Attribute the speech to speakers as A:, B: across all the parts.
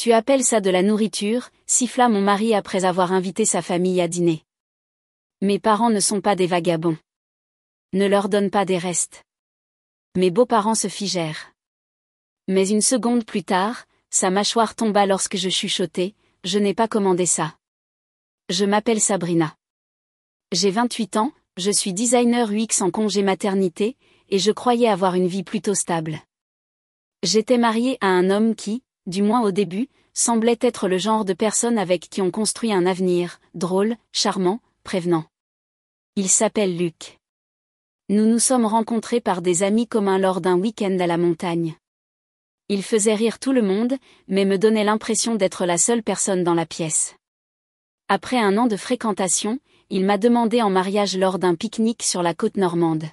A: Tu appelles ça de la nourriture, siffla mon mari après avoir invité sa famille à dîner. Mes parents ne sont pas des vagabonds. Ne leur donne pas des restes. Mes beaux-parents se figèrent. Mais une seconde plus tard, sa mâchoire tomba lorsque je chuchotai, je n'ai pas commandé ça. Je m'appelle Sabrina. J'ai 28 ans, je suis designer UX en congé maternité, et je croyais avoir une vie plutôt stable. J'étais mariée à un homme qui, du moins au début, semblait être le genre de personne avec qui on construit un avenir, drôle, charmant, prévenant. Il s'appelle Luc. Nous nous sommes rencontrés par des amis communs lors d'un week-end à la montagne. Il faisait rire tout le monde, mais me donnait l'impression d'être la seule personne dans la pièce. Après un an de fréquentation, il m'a demandé en mariage lors d'un pique-nique sur la côte normande.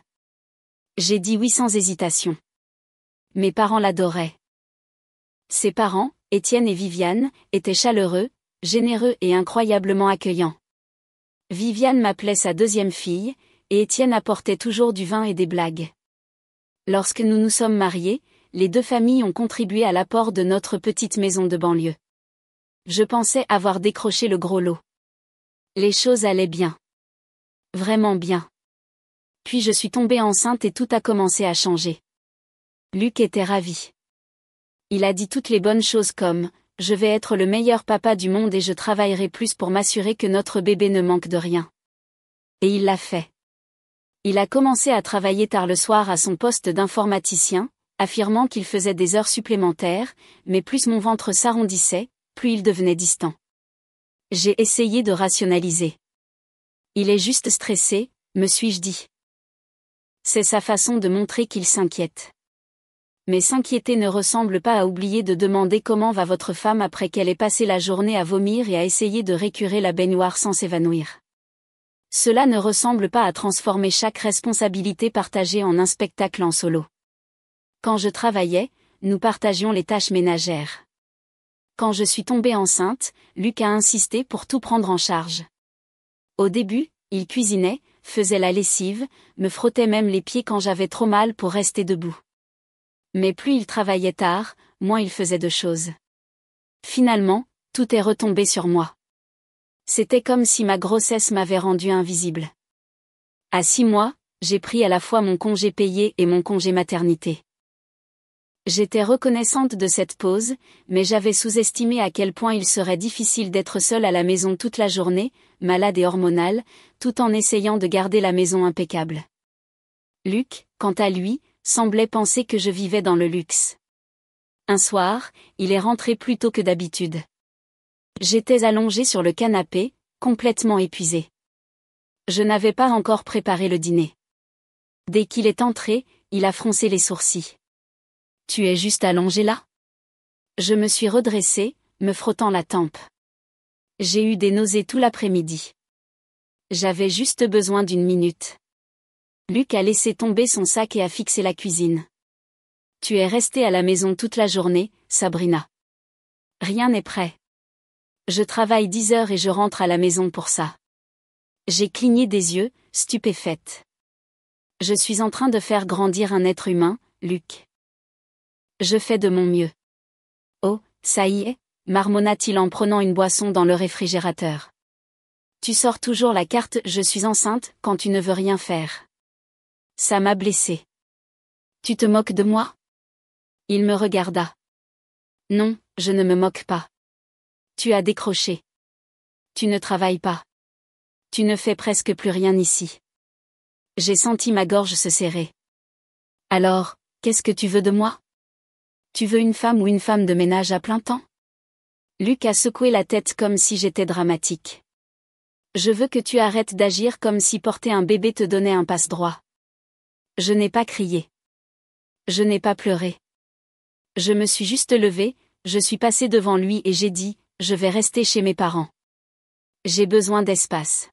A: J'ai dit oui sans hésitation. Mes parents l'adoraient. Ses parents, Étienne et Viviane, étaient chaleureux, généreux et incroyablement accueillants. Viviane m'appelait sa deuxième fille, et Étienne apportait toujours du vin et des blagues. Lorsque nous nous sommes mariés, les deux familles ont contribué à l'apport de notre petite maison de banlieue. Je pensais avoir décroché le gros lot. Les choses allaient bien. Vraiment bien. Puis je suis tombée enceinte et tout a commencé à changer. Luc était ravi. Il a dit toutes les bonnes choses comme « Je vais être le meilleur papa du monde et je travaillerai plus pour m'assurer que notre bébé ne manque de rien. » Et il l'a fait. Il a commencé à travailler tard le soir à son poste d'informaticien, affirmant qu'il faisait des heures supplémentaires, mais plus mon ventre s'arrondissait, plus il devenait distant. J'ai essayé de rationaliser. Il est juste stressé, me suis-je dit. C'est sa façon de montrer qu'il s'inquiète. Mais s'inquiéter ne ressemble pas à oublier de demander comment va votre femme après qu'elle ait passé la journée à vomir et à essayer de récurer la baignoire sans s'évanouir. Cela ne ressemble pas à transformer chaque responsabilité partagée en un spectacle en solo. Quand je travaillais, nous partagions les tâches ménagères. Quand je suis tombée enceinte, Luc a insisté pour tout prendre en charge. Au début, il cuisinait, faisait la lessive, me frottait même les pieds quand j'avais trop mal pour rester debout. Mais plus il travaillait tard, moins il faisait de choses. Finalement, tout est retombé sur moi. C'était comme si ma grossesse m'avait rendue invisible. À 6 mois, j'ai pris à la fois mon congé payé et mon congé maternité. J'étais reconnaissante de cette pause, mais j'avais sous-estimé à quel point il serait difficile d'être seule à la maison toute la journée, malade et hormonale, tout en essayant de garder la maison impeccable. Luc, quant à lui, semblait penser que je vivais dans le luxe. Un soir, il est rentré plus tôt que d'habitude. J'étais allongée sur le canapé, complètement épuisée. Je n'avais pas encore préparé le dîner. Dès qu'il est entré, il a froncé les sourcils. « Tu es juste allongée là ?» Je me suis redressée, me frottant la tempe. J'ai eu des nausées tout l'après-midi. J'avais juste besoin d'une minute. Luc a laissé tomber son sac et a fixé la cuisine. « Tu es restée à la maison toute la journée, Sabrina. Rien n'est prêt. Je travaille 10 heures et je rentre à la maison pour ça. » J'ai cligné des yeux, stupéfaite. Je suis en train de faire grandir un être humain, Luc. Je fais de mon mieux. Oh, ça y est, marmonna-t-il en prenant une boisson dans le réfrigérateur. Tu sors toujours la carte « Je suis enceinte » quand tu ne veux rien faire. Ça m'a blessé. Tu te moques de moi ? Il me regarda. Non, je ne me moque pas. Tu as décroché. Tu ne travailles pas. Tu ne fais presque plus rien ici. J'ai senti ma gorge se serrer. Alors, qu'est-ce que tu veux de moi ? Tu veux une femme ou une femme de ménage à plein temps ? Luc a secoué la tête comme si j'étais dramatique. Je veux que tu arrêtes d'agir comme si porter un bébé te donnait un passe-droit. Je n'ai pas crié. Je n'ai pas pleuré. Je me suis juste levée, je suis passée devant lui et j'ai dit, je vais rester chez mes parents. J'ai besoin d'espace.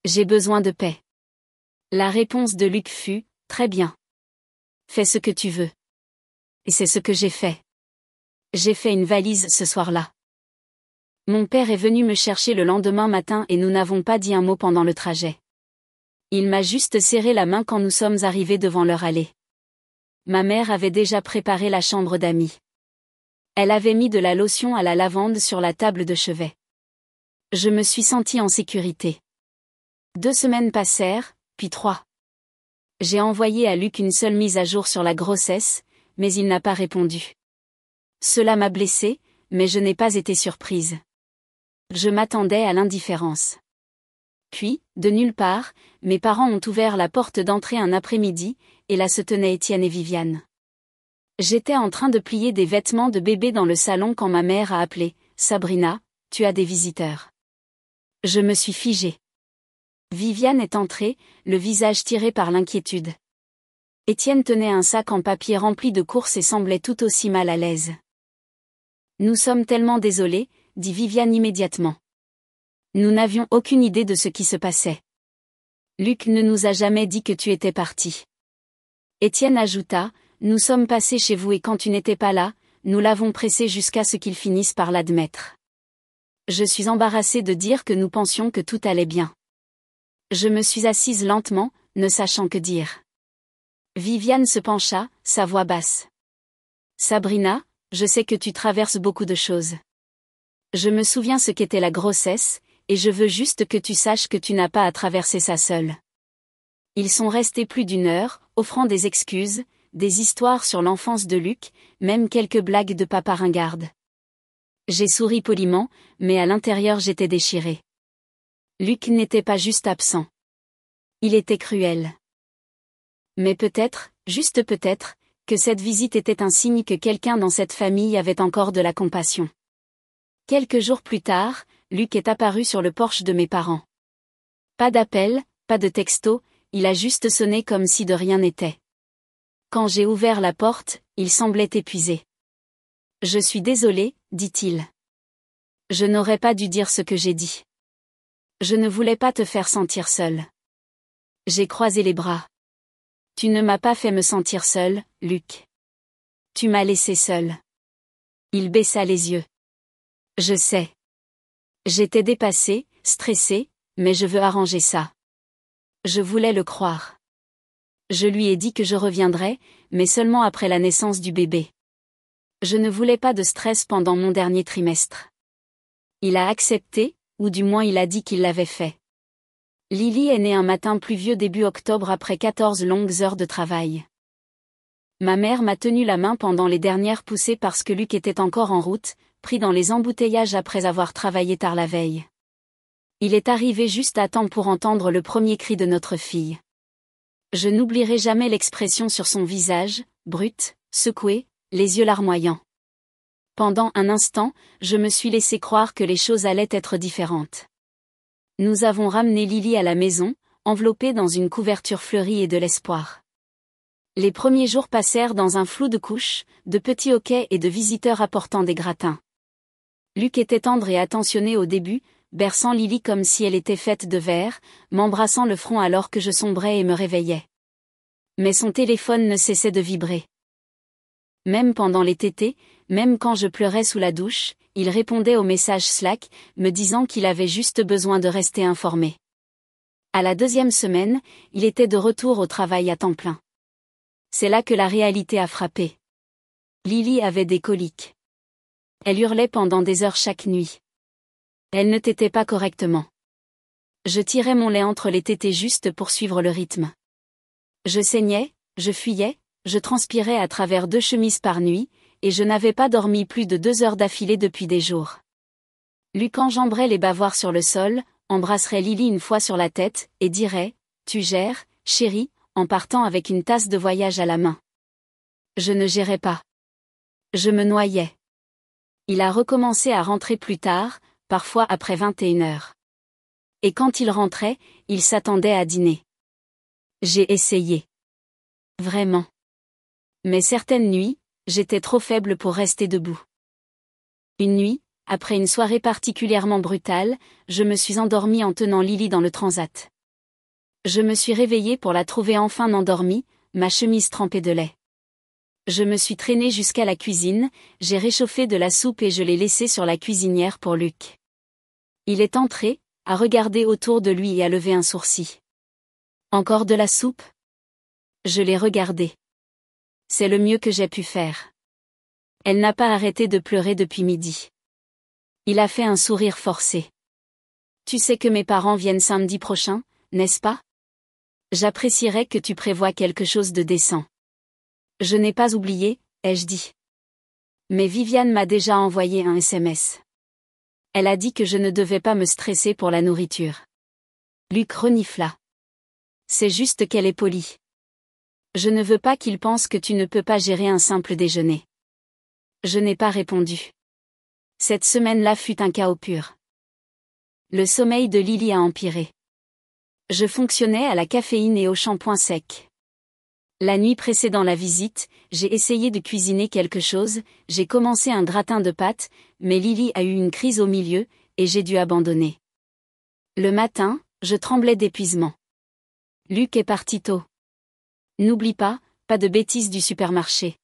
A: J'ai besoin de paix. La réponse de Luc fut, très bien. Fais ce que tu veux. Et c'est ce que j'ai fait. J'ai fait une valise ce soir-là. Mon père est venu me chercher le lendemain matin et nous n'avons pas dit un mot pendant le trajet. Il m'a juste serré la main quand nous sommes arrivés devant leur allée. Ma mère avait déjà préparé la chambre d'amis. Elle avait mis de la lotion à la lavande sur la table de chevet. Je me suis sentie en sécurité. 2 semaines passèrent, puis 3. J'ai envoyé à Luc une seule mise à jour sur la grossesse, mais il n'a pas répondu. Cela m'a blessée, mais je n'ai pas été surprise. Je m'attendais à l'indifférence. Puis, de nulle part, mes parents ont ouvert la porte d'entrée un après-midi, et là se tenaient Étienne et Viviane. J'étais en train de plier des vêtements de bébé dans le salon quand ma mère a appelé « Sabrina, tu as des visiteurs ». Je me suis figée. Viviane est entrée, le visage tiré par l'inquiétude. Étienne tenait un sac en papier rempli de courses et semblait tout aussi mal à l'aise. « Nous sommes tellement désolés », dit Viviane immédiatement. Nous n'avions aucune idée de ce qui se passait. Luc ne nous a jamais dit que tu étais parti. Étienne ajouta, nous sommes passés chez vous et quand tu n'étais pas là, nous l'avons pressé jusqu'à ce qu'il finisse par l'admettre. Je suis embarrassée de dire que nous pensions que tout allait bien. Je me suis assise lentement, ne sachant que dire. Viviane se pencha, sa voix basse. Sabrina, je sais que tu traverses beaucoup de choses. Je me souviens ce qu'était la grossesse, et je veux juste que tu saches que tu n'as pas à traverser ça seule. Ils sont restés plus d'1 heure, offrant des excuses, des histoires sur l'enfance de Luc, même quelques blagues de papa ringarde. J'ai souri poliment, mais à l'intérieur j'étais déchirée. Luc n'était pas juste absent. Il était cruel. Mais peut-être, juste peut-être, que cette visite était un signe que quelqu'un dans cette famille avait encore de la compassion. Quelques jours plus tard, Luc est apparu sur le porche de mes parents. Pas d'appel, pas de texto, il a juste sonné comme si de rien n'était. Quand j'ai ouvert la porte, il semblait épuisé. « Je suis désolé, dit-il. Je n'aurais pas dû dire ce que j'ai dit. Je ne voulais pas te faire sentir seule. » J'ai croisé les bras. « Tu ne m'as pas fait me sentir seule, Luc. Tu m'as laissé seule. » Il baissa les yeux. « Je sais. J'étais dépassée, stressée, mais je veux arranger ça. » Je voulais le croire. Je lui ai dit que je reviendrais, mais seulement après la naissance du bébé. Je ne voulais pas de stress pendant mon dernier trimestre. Il a accepté, ou du moins il a dit qu'il l'avait fait. Lily est née un matin pluvieux début octobre après 14 longues heures de travail. Ma mère m'a tenu la main pendant les dernières poussées parce que Luc était encore en route, pris dans les embouteillages après avoir travaillé tard la veille. Il est arrivé juste à temps pour entendre le premier cri de notre fille. Je n'oublierai jamais l'expression sur son visage, brut, secoué, les yeux larmoyants. Pendant un instant, je me suis laissé croire que les choses allaient être différentes. Nous avons ramené Lily à la maison, enveloppée dans une couverture fleurie et de l'espoir. Les premiers jours passèrent dans un flou de couches, de petits hoquets et de visiteurs apportant des gratins. Luc était tendre et attentionné au début, berçant Lily comme si elle était faite de verre, m'embrassant le front alors que je sombrais et me réveillais. Mais son téléphone ne cessait de vibrer. Même pendant les tétés, même quand je pleurais sous la douche, il répondait aux messages Slack, me disant qu'il avait juste besoin de rester informé. À la 2e semaine, il était de retour au travail à temps plein. C'est là que la réalité a frappé. Lily avait des coliques. Elle hurlait pendant des heures chaque nuit. Elle ne tétait pas correctement. Je tirais mon lait entre les tétés juste pour suivre le rythme. Je saignais, je fuyais, je transpirais à travers 2 chemises par nuit, et je n'avais pas dormi plus de 2 heures d'affilée depuis des jours. Luc enjamberait les bavoirs sur le sol, embrasserait Lily une fois sur la tête, et dirait « Tu gères, chérie », en partant avec une tasse de voyage à la main. Je ne gérais pas. Je me noyais. Il a recommencé à rentrer plus tard, parfois après 21 heures. Et quand il rentrait, il s'attendait à dîner. J'ai essayé. Vraiment. Mais certaines nuits, j'étais trop faible pour rester debout. Une nuit, après une soirée particulièrement brutale, je me suis endormie en tenant Lily dans le transat. Je me suis réveillée pour la trouver enfin endormie, ma chemise trempée de lait. Je me suis traînée jusqu'à la cuisine, j'ai réchauffé de la soupe et je l'ai laissée sur la cuisinière pour Luc. Il est entré, a regardé autour de lui et a levé un sourcil. Encore de la soupe ? Je l'ai regardé. C'est le mieux que j'ai pu faire. Elle n'a pas arrêté de pleurer depuis midi. Il a fait un sourire forcé. Tu sais que mes parents viennent samedi prochain, n'est-ce pas? J'apprécierais que tu prévoies quelque chose de décent. Je n'ai pas oublié, ai-je dit. Mais Viviane m'a déjà envoyé un SMS. Elle a dit que je ne devais pas me stresser pour la nourriture. Luc renifla. C'est juste qu'elle est polie. Je ne veux pas qu'il pense que tu ne peux pas gérer un simple déjeuner. Je n'ai pas répondu. Cette semaine-là fut un chaos pur. Le sommeil de Lily a empiré. Je fonctionnais à la caféine et au shampoing sec. La nuit précédant la visite, j'ai essayé de cuisiner quelque chose, j'ai commencé un gratin de pâtes, mais Lily a eu une crise au milieu, et j'ai dû abandonner. Le matin, je tremblais d'épuisement. Luc est parti tôt. N'oublie pas de bêtises du supermarché.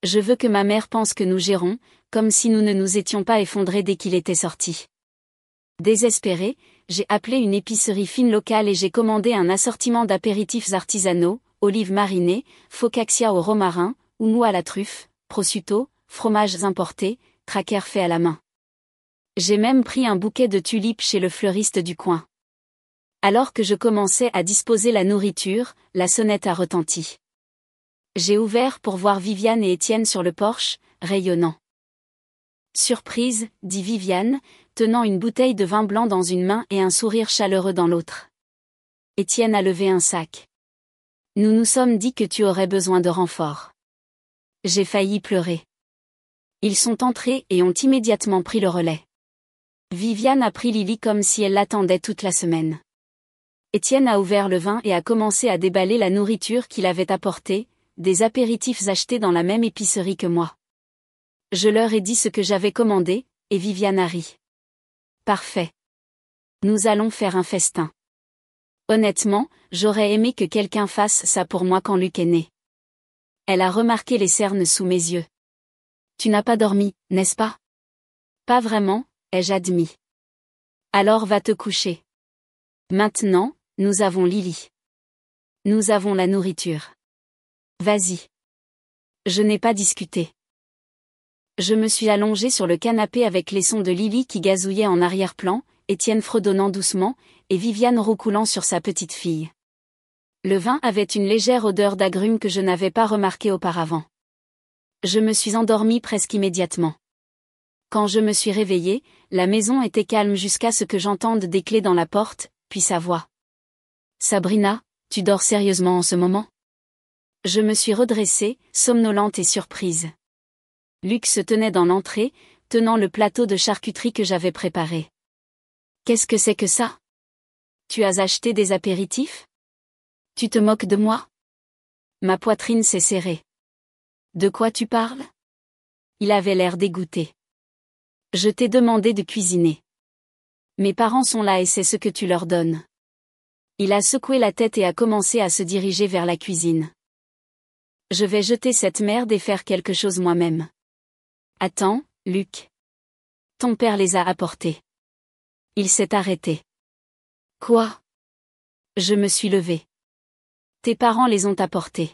A: Je veux que ma mère pense que nous gérons, comme si nous ne nous étions pas effondrés dès qu'il était sorti. Désespéré, j'ai appelé une épicerie fine locale et j'ai commandé un assortiment d'apéritifs artisanaux, olives marinées, focaccia au romarin, houmous à la truffe, prosciutto, fromages importés, crackers faits à la main. J'ai même pris un bouquet de tulipes chez le fleuriste du coin. Alors que je commençais à disposer la nourriture, la sonnette a retenti. J'ai ouvert pour voir Viviane et Étienne sur le porche, rayonnant. Surprise, dit Viviane, tenant une bouteille de vin blanc dans une main et un sourire chaleureux dans l'autre. Étienne a levé un sac. Nous nous sommes dit que tu aurais besoin de renfort. J'ai failli pleurer. Ils sont entrés et ont immédiatement pris le relais. Viviane a pris Lily comme si elle l'attendait toute la semaine. Étienne a ouvert le vin et a commencé à déballer la nourriture qu'il avait apportée, des apéritifs achetés dans la même épicerie que moi. Je leur ai dit ce que j'avais commandé, et Viviane a ri. Parfait. Nous allons faire un festin. Honnêtement, j'aurais aimé que quelqu'un fasse ça pour moi quand Luc est né. Elle a remarqué les cernes sous mes yeux. Tu n'as pas dormi, n'est-ce pas? Pas vraiment, ai-je admis. Alors va te coucher. Maintenant, nous avons Lily. Nous avons la nourriture. Vas-y. Je n'ai pas discuté. Je me suis allongée sur le canapé avec les sons de Lily qui gazouillait en arrière-plan, Étienne fredonnant doucement, et Viviane roucoulant sur sa petite fille. Le vin avait une légère odeur d'agrumes que je n'avais pas remarquée auparavant. Je me suis endormie presque immédiatement. Quand je me suis réveillée, la maison était calme jusqu'à ce que j'entende des clés dans la porte, puis sa voix. Sabrina, tu dors sérieusement en ce moment? Je me suis redressée, somnolente et surprise. Luc se tenait dans l'entrée, tenant le plateau de charcuterie que j'avais préparé. Qu'est-ce que c'est que ça? Tu as acheté des apéritifs? Tu te moques de moi? Ma poitrine s'est serrée. De quoi tu parles? Il avait l'air dégoûté. Je t'ai demandé de cuisiner. Mes parents sont là et c'est ce que tu leur donnes. Il a secoué la tête et a commencé à se diriger vers la cuisine. Je vais jeter cette merde et faire quelque chose moi-même. Attends, Luc. Ton père les a apportés. Il s'est arrêté. Quoi? Je me suis levée. Tes parents les ont apportés.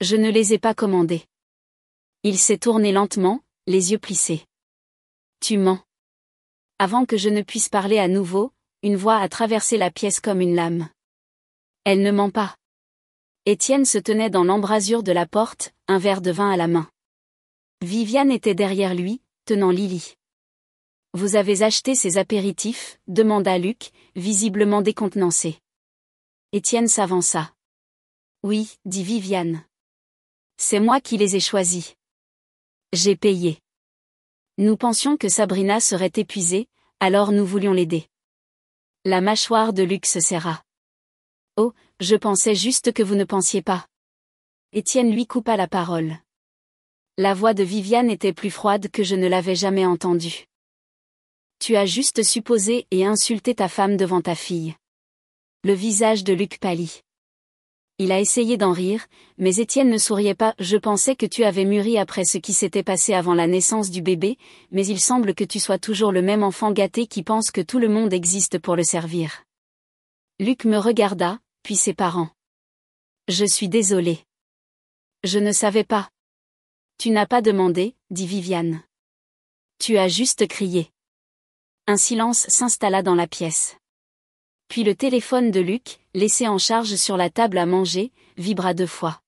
A: Je ne les ai pas commandés. Il s'est tourné lentement, les yeux plissés. Tu mens. Avant que je ne puisse parler à nouveau, une voix a traversé la pièce comme une lame. Elle ne ment pas. Étienne se tenait dans l'embrasure de la porte, un verre de vin à la main. Viviane était derrière lui, tenant Lily. Vous avez acheté ces apéritifs? Demanda Luc, visiblement décontenancé. Étienne s'avança. Oui, dit Viviane. C'est moi qui les ai choisis. J'ai payé. Nous pensions que Sabrina serait épuisée, alors nous voulions l'aider. La mâchoire de Luc se serra. Oh, je pensais juste que vous ne pensiez pas. Étienne lui coupa la parole. La voix de Viviane était plus froide que je ne l'avais jamais entendue. Tu as juste supposé et insulté ta femme devant ta fille. Le visage de Luc pâlit. Il a essayé d'en rire, mais Étienne ne souriait pas. Je pensais que tu avais mûri après ce qui s'était passé avant la naissance du bébé, mais il semble que tu sois toujours le même enfant gâté qui pense que tout le monde existe pour le servir. Luc me regarda, puis ses parents. Je suis désolée. Je ne savais pas. Tu n'as pas demandé, dit Viviane. Tu as juste crié. Un silence s'installa dans la pièce. Puis le téléphone de Luc, laissé en charge sur la table à manger, vibra 2 fois.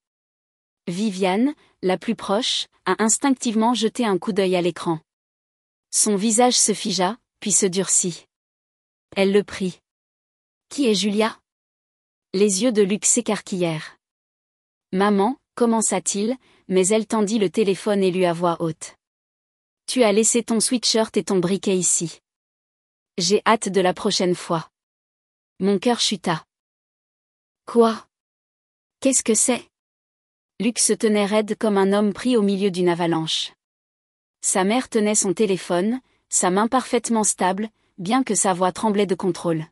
A: Viviane, la plus proche, a instinctivement jeté un coup d'œil à l'écran. Son visage se figea, puis se durcit. Elle le prit. Qui est Julia? Les yeux de Luc s'écarquillèrent. Maman, commença-t-il, mais elle tendit le téléphone et lui à voix haute. Tu as laissé ton sweatshirt et ton briquet ici. J'ai hâte de la prochaine fois. Mon cœur chuta. Quoi? Qu'est-ce que c'est? Luc se tenait raide comme un homme pris au milieu d'une avalanche. Sa mère tenait son téléphone, sa main parfaitement stable, bien que sa voix tremblait de contrôle.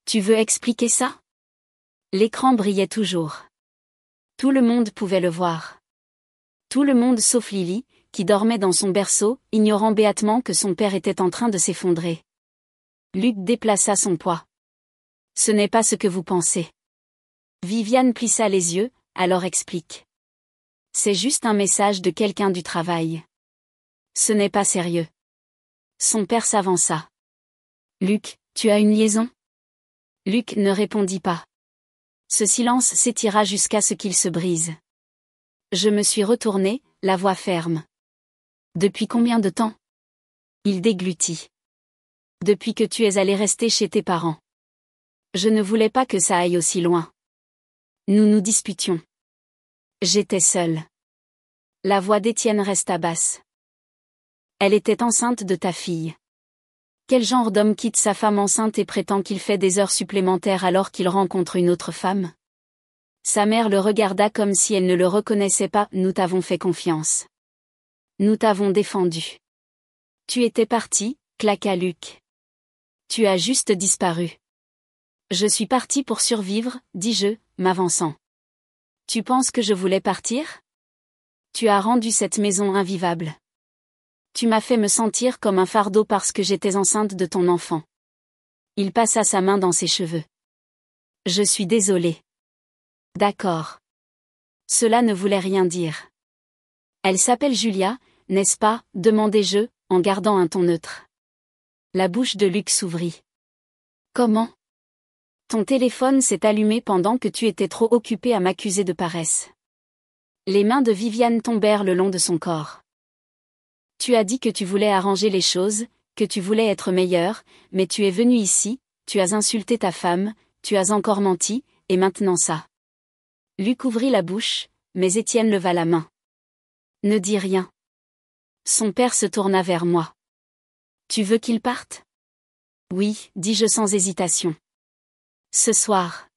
A: Tu veux expliquer ça? L'écran brillait toujours. Tout le monde pouvait le voir. Tout le monde sauf Lily, qui dormait dans son berceau, ignorant béatement que son père était en train de s'effondrer. Luc déplaça son poids. Ce n'est pas ce que vous pensez. Viviane plissa les yeux, alors explique. C'est juste un message de quelqu'un du travail. Ce n'est pas sérieux. Son père s'avança. Luc, tu as une liaison? Luc ne répondit pas. Ce silence s'étira jusqu'à ce qu'il se brise. Je me suis retourné, la voix ferme. Depuis combien de temps? Il déglutit. Depuis que tu es allé rester chez tes parents. Je ne voulais pas que ça aille aussi loin. Nous nous disputions. J'étais seule. La voix d'Étienne resta basse. Elle était enceinte de ta fille. Quel genre d'homme quitte sa femme enceinte et prétend qu'il fait des heures supplémentaires alors qu'il rencontre une autre femme? Sa mère le regarda comme si elle ne le reconnaissait pas. Nous t'avons fait confiance. Nous t'avons défendu. Tu étais parti, claqua Luc. Tu as juste disparu. Je suis parti pour survivre, dis-je, m'avançant. Tu penses que je voulais partir? Tu as rendu cette maison invivable. Tu m'as fait me sentir comme un fardeau parce que j'étais enceinte de ton enfant. Il passa sa main dans ses cheveux. Je suis désolé. D'accord. Cela ne voulait rien dire. Elle s'appelle Julia, n'est-ce pas, demandai-je, en gardant un ton neutre. La bouche de Luc s'ouvrit. Comment? Ton téléphone s'est allumé pendant que tu étais trop occupé à m'accuser de paresse. Les mains de Viviane tombèrent le long de son corps. Tu as dit que tu voulais arranger les choses, que tu voulais être meilleur, mais tu es venu ici, tu as insulté ta femme, tu as encore menti, et maintenant ça. Luc ouvrit la bouche, mais Étienne leva la main. Ne dis rien. Son père se tourna vers moi. Tu veux qu'il parte? Oui, dis-je sans hésitation. Ce soir.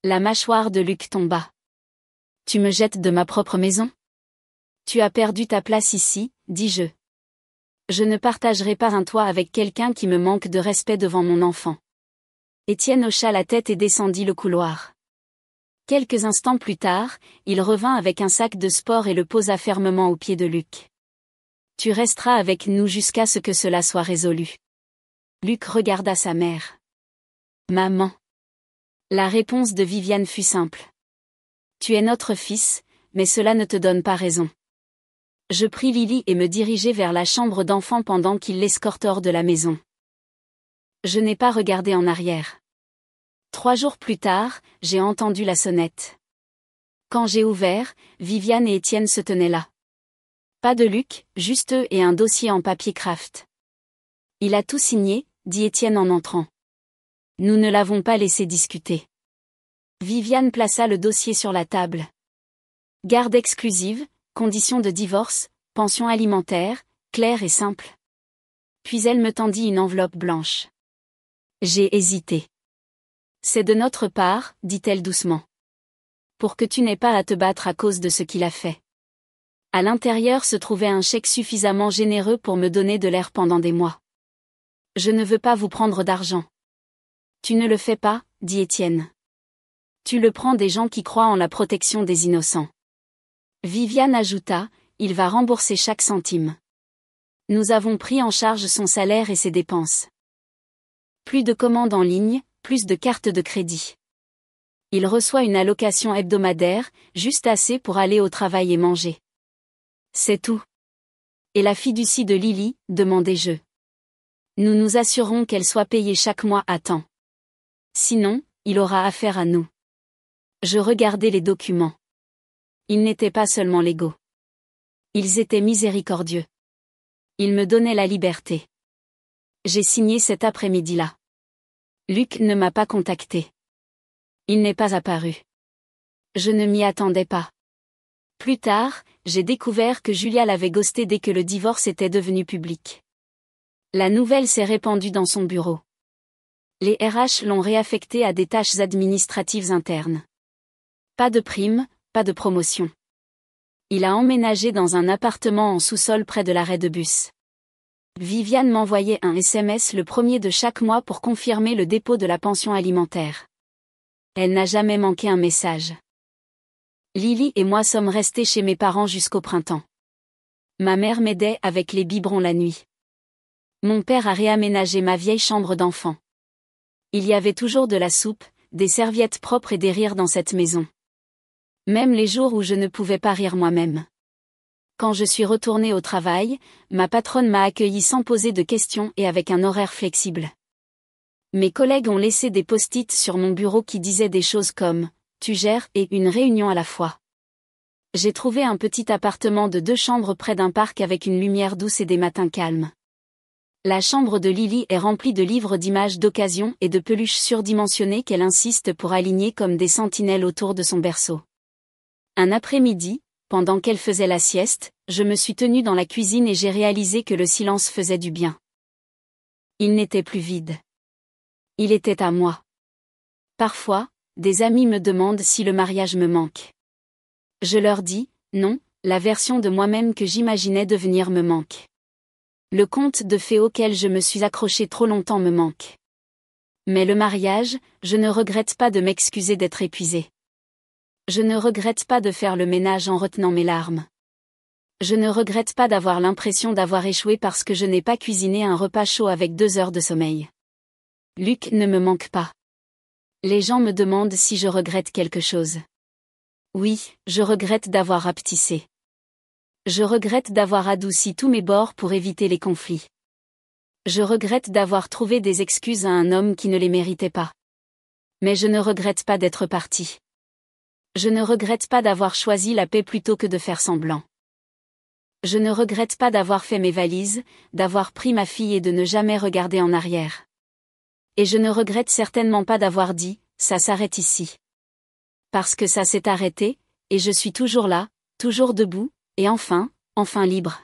A: La mâchoire de Luc tomba. Tu me jettes de ma propre maison? Tu as perdu ta place ici, dis-je. Je ne partagerai pas un toit avec quelqu'un qui me manque de respect devant mon enfant. Étienne hocha la tête et descendit le couloir. Quelques instants plus tard, il revint avec un sac de sport et le posa fermement aux pieds de Luc. Tu resteras avec nous jusqu'à ce que cela soit résolu. Luc regarda sa mère. Maman. La réponse de Viviane fut simple. Tu es notre fils, mais cela ne te donne pas raison. Je pris Lily et me dirigeai vers la chambre d'enfant pendant qu'il l'escorte hors de la maison. Je n'ai pas regardé en arrière. 3 jours plus tard, j'ai entendu la sonnette. Quand j'ai ouvert, Viviane et Étienne se tenaient là. Pas de Luc, juste eux et un dossier en papier craft. Il a tout signé, dit Étienne en entrant. Nous ne l'avons pas laissé discuter. Viviane plaça le dossier sur la table. Garde exclusive, conditions de divorce, pension alimentaire, claire et simple. Puis elle me tendit une enveloppe blanche. J'ai hésité. C'est de notre part, dit-elle doucement. Pour que tu n'aies pas à te battre à cause de ce qu'il a fait. À l'intérieur se trouvait un chèque suffisamment généreux pour me donner de l'air pendant des mois. Je ne veux pas vous prendre d'argent. Tu ne le fais pas, dit Étienne. Tu le prends des gens qui croient en la protection des innocents. Viviane ajouta, il va rembourser chaque centime. Nous avons pris en charge son salaire et ses dépenses. Plus de commandes en ligne, plus de cartes de crédit. Il reçoit une allocation hebdomadaire, juste assez pour aller au travail et manger. C'est tout. Et la fiducie de Lily, demandai-je. Nous nous assurerons qu'elle soit payée chaque mois à temps. Sinon, il aura affaire à nous. Je regardai les documents. Ils n'étaient pas seulement légaux. Ils étaient miséricordieux. Ils me donnaient la liberté. J'ai signé cet après-midi-là. Luc ne m'a pas contacté. Il n'est pas apparu. Je ne m'y attendais pas. Plus tard, j'ai découvert que Julia l'avait ghosté dès que le divorce était devenu public. La nouvelle s'est répandue dans son bureau. Les RH l'ont réaffecté à des tâches administratives internes. Pas de prime, pas de promotion. Il a emménagé dans un appartement en sous-sol près de l'arrêt de bus. Viviane m'envoyait un SMS le premier de chaque mois pour confirmer le dépôt de la pension alimentaire. Elle n'a jamais manqué un message. Lily et moi sommes restés chez mes parents jusqu'au printemps. Ma mère m'aidait avec les biberons la nuit. Mon père a réaménagé ma vieille chambre d'enfant. Il y avait toujours de la soupe, des serviettes propres et des rires dans cette maison. Même les jours où je ne pouvais pas rire moi-même. Quand je suis retournée au travail, ma patronne m'a accueillie sans poser de questions et avec un horaire flexible. Mes collègues ont laissé des post-it sur mon bureau qui disaient des choses comme « Tu gères » et « Une réunion à la fois ». J'ai trouvé un petit appartement de 2 chambres près d'un parc avec une lumière douce et des matins calmes. La chambre de Lily est remplie de livres d'images d'occasion et de peluches surdimensionnées qu'elle insiste pour aligner comme des sentinelles autour de son berceau. Un après-midi, pendant qu'elle faisait la sieste, je me suis tenue dans la cuisine et j'ai réalisé que le silence faisait du bien. Il n'était plus vide. Il était à moi. Parfois, des amis me demandent si le mariage me manque. Je leur dis, non, la version de moi-même que j'imaginais devenir me manque. Le conte de fées auquel je me suis accrochée trop longtemps me manque. Mais le mariage, je ne regrette pas de m'excuser d'être épuisée. Je ne regrette pas de faire le ménage en retenant mes larmes. Je ne regrette pas d'avoir l'impression d'avoir échoué parce que je n'ai pas cuisiné un repas chaud avec 2 heures de sommeil. Luc ne me manque pas. Les gens me demandent si je regrette quelque chose. Oui, je regrette d'avoir rapetissé. Je regrette d'avoir adouci tous mes bords pour éviter les conflits. Je regrette d'avoir trouvé des excuses à un homme qui ne les méritait pas. Mais je ne regrette pas d'être partie. Je ne regrette pas d'avoir choisi la paix plutôt que de faire semblant. Je ne regrette pas d'avoir fait mes valises, d'avoir pris ma fille et de ne jamais regarder en arrière. Et je ne regrette certainement pas d'avoir dit, ça s'arrête ici. Parce que ça s'est arrêté, et je suis toujours là, toujours debout, et enfin libre.